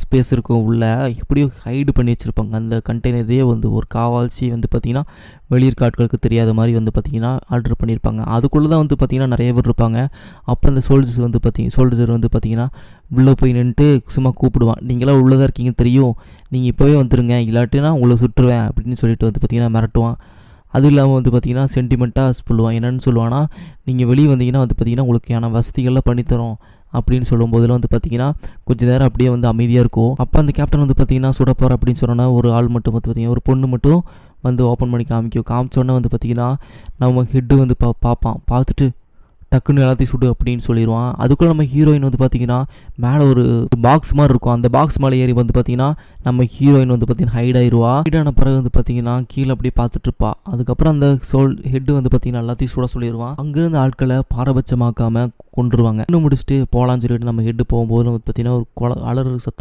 Space இருக்கும் உள்ள எப்படியோ ஹைடு பண்ணி வச்சுருப்பாங்க. அந்த கண்டெய்னரே வந்து ஒரு காவால்சி வந்து பார்த்திங்கன்னா வெளியிருக்க ஆட்களுக்கு தெரியாத மாதிரி வந்து பார்த்திங்கன்னா ஆர்டர் பண்ணியிருப்பாங்க. அதுக்குள்ளே தான் வந்து பார்த்திங்கன்னா நிறைய பேர் இருப்பாங்க. அப்புறம் இந்த சோல்ஜர் வந்து பார்த்திங்கன்னா உள்ளே போய் நின்றுட்டு சும்மா கூப்பிடுவான், நீங்களாம் உள்ளே தான் இருக்கீங்க தெரியும், நீங்கள் இப்போவே வந்துடுங்க, இல்லாட்டினா உங்களை சுட்டுருவேன் அப்படின்னு சொல்லிட்டு வந்து பார்த்திங்கன்னா மிரட்டுவான். அதுவும் இல்லாமல் வந்து பார்த்திங்கன்னா சென்டிமெண்ட்டாக சொல்லுவான். என்னென்னு சொல்லுவான்னா, நீங்கள் வெளியே வந்தீங்கன்னா வந்து பார்த்திங்கன்னா உங்களுக்கான வசதிகள்லாம் பண்ணித்தரோம் அப்படின்னு சொல்லும்போதெல்லாம் வந்து பார்த்திங்கன்னா கொஞ்சம் நேரம் அப்படியே வந்து அமைதியாக இருக்கும். அப்போ அந்த கேப்டன் வந்து பார்த்திங்கன்னா சுட போகிற அப்படின்னு சொன்னோன்னா ஒரு ஆள் மட்டும் வந்து பார்த்திங்கன்னா ஒரு பொண்ணு மட்டும் வந்து ஓப்பன் பண்ணி காமிச்சோன்னே வந்து பார்த்திங்கன்னா நம்ம ஹெட்டு வந்து பார்ப்பான். பார்த்துட்டு டக்குன்னு எல்லாத்தையும் சுடு அப்படின்னு சொல்லிடுவான். அதுக்குள்ளே நம்ம ஹீரோயின் வந்து பார்த்திங்கன்னா மேலே ஒரு பாக்ஸ் மாதிரி இருக்கும். அந்த பாக்ஸ் மேலே ஏறி வந்து பார்த்திங்கன்னா நம்ம ஹீரோயின் வந்து பார்த்திங்கன்னா ஹைட் ஆயிடுவா. ஹைடான பிறகு வந்து பார்த்திங்கன்னா கீழே அப்படியே பார்த்துட்ருப்பா. அதுக்கப்புறம் அந்த ஹெட்டு வந்து பார்த்திங்கன்னா எல்லாத்தையும் சுட சொல்லிடுவான். அங்கேருந்து ஆட்களை பாரபட்சமாக்காமல் கொண்டுருவாங்க. இன்னும் முடிச்சுட்டு போகலான்னு சொல்லிட்டு நம்ம ஹெட்டு போகும்போது வந்து பார்த்திங்கன்னா ஒரு அலறு சத்தம்